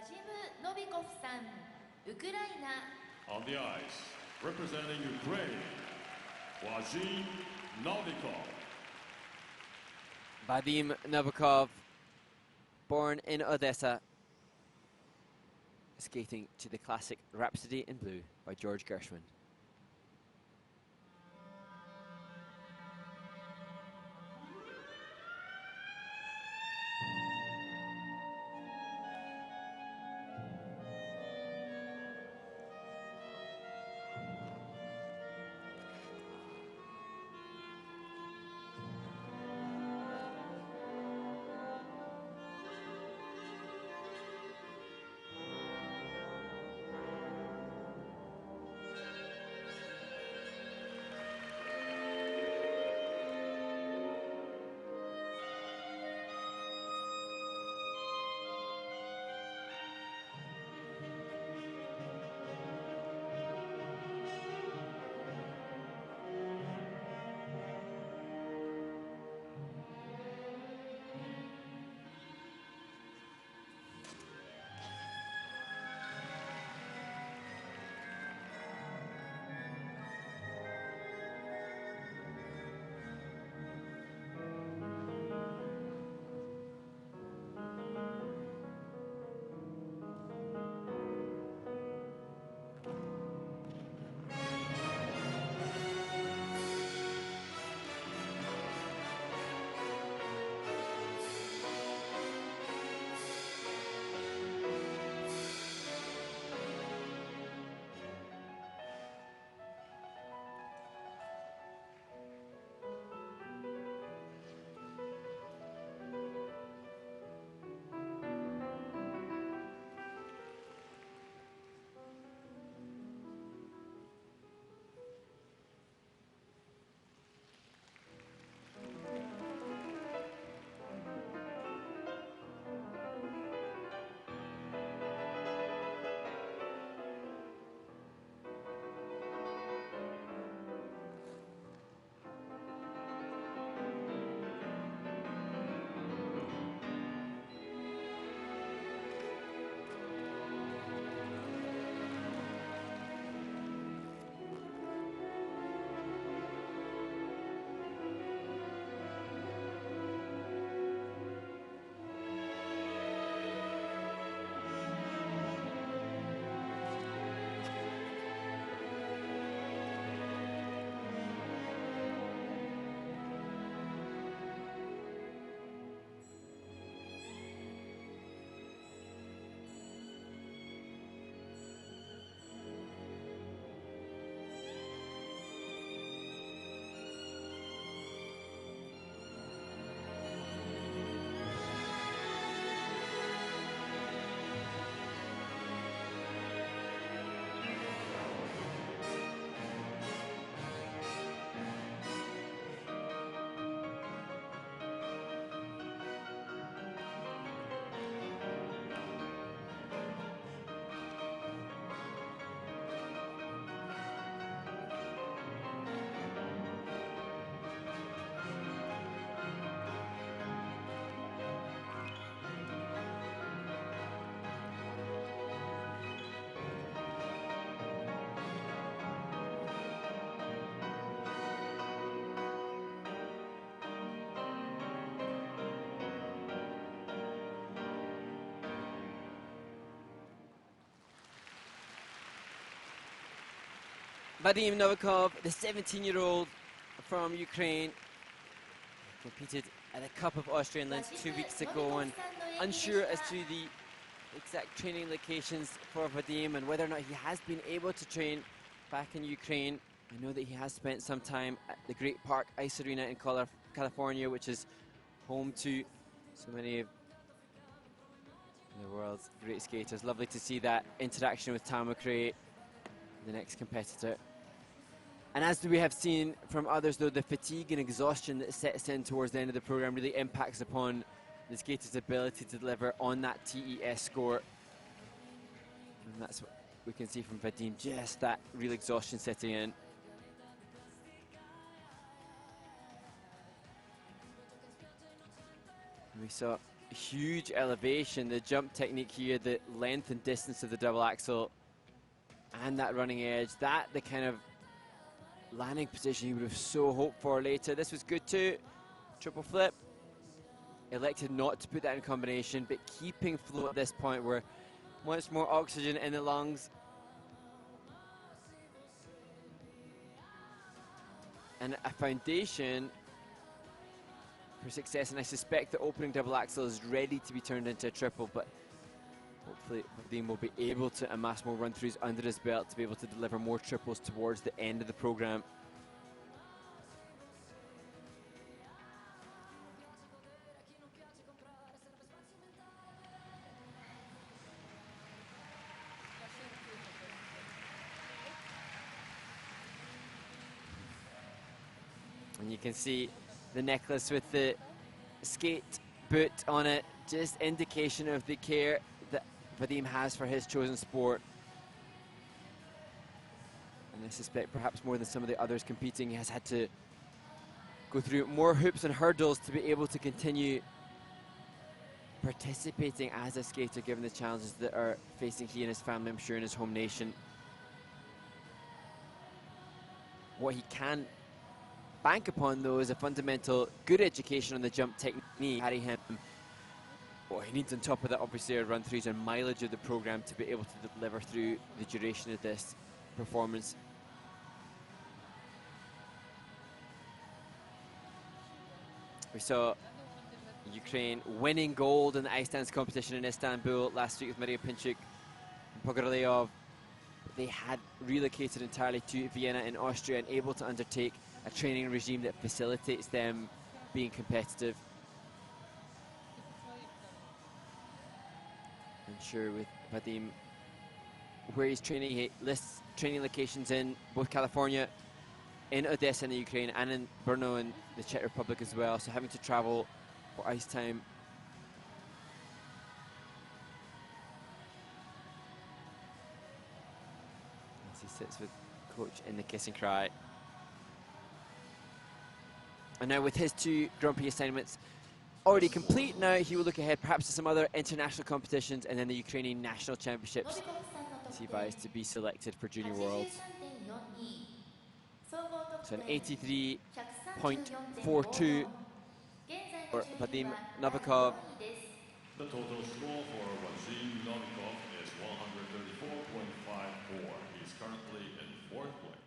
Vadym Novikov-san, Ukraine. On the ice, representing Ukraine, Vadym Novikov. Vadym Novikov, born in Odessa, skating to the classic Rhapsody in Blue by George Gershwin. Vadym Novikov, the 17-year-old from Ukraine, competed at the Cup of Austria in Linz 2 weeks ago, and unsure as to the exact training locations for Vadym and whether or not he has been able to train back in Ukraine. I know that he has spent some time at the Great Park Ice Arena in California, which is home to so many of the world's great skaters. Lovely to see that interaction with Tom McRae, the next competitor. And as we have seen from others, though, the fatigue and exhaustion that sets in towards the end of the program really impacts upon the skater's ability to deliver on that TES score. And that's what we can see from Vadym, just that real exhaustion setting in. We saw huge elevation, the jump technique here, the length and distance of the double axel, and that running edge, that the kind of landing position you would have so hoped for later. This was good too. Triple flip. Elected not to put that in combination, but keeping flow at this point where once more oxygen in the lungs. And a foundation for success, and I suspect the opening double axel is ready to be turned into a triple, but hopefully Vadym will be able to amass more run-throughs under his belt to be able to deliver more triples towards the end of the program. And you can see the necklace with the skate boot on it, just indication of the care that Vadym has for his chosen sport. And I suspect perhaps more than some of the others competing, he has had to go through more hoops and hurdles to be able to continue participating as a skater, given the challenges that are facing he and his family, I'm sure, in his home nation. What he can bank upon, though, is a fundamental good education on the jump technique. Carry him. What he needs on top of that, obviously, are run-throughs and mileage of the program to be able to deliver through the duration of this performance. We saw Ukraine winning gold in the ice dance competition in Istanbul last week with Maria Pinchuk and Pogorelyov. They had relocated entirely to Vienna in Austria and able to undertake a training regime that facilitates them being competitive. I'm sure with Vadym, where he's training, he lists training locations in both California, in Odessa in the Ukraine, and in Brno in the Czech Republic as well, so having to travel for ice time. As he sits with coach in the kiss and cry. And now with his 2 Grand Prix assignments already complete, now he will look ahead perhaps to some other international competitions and then the Ukrainian national championships as he vies to be selected for Junior Worlds. So an 83.42 for Vadym Novikov. The total score for Vadym Novikov is 134.54. He is currently in 4th place.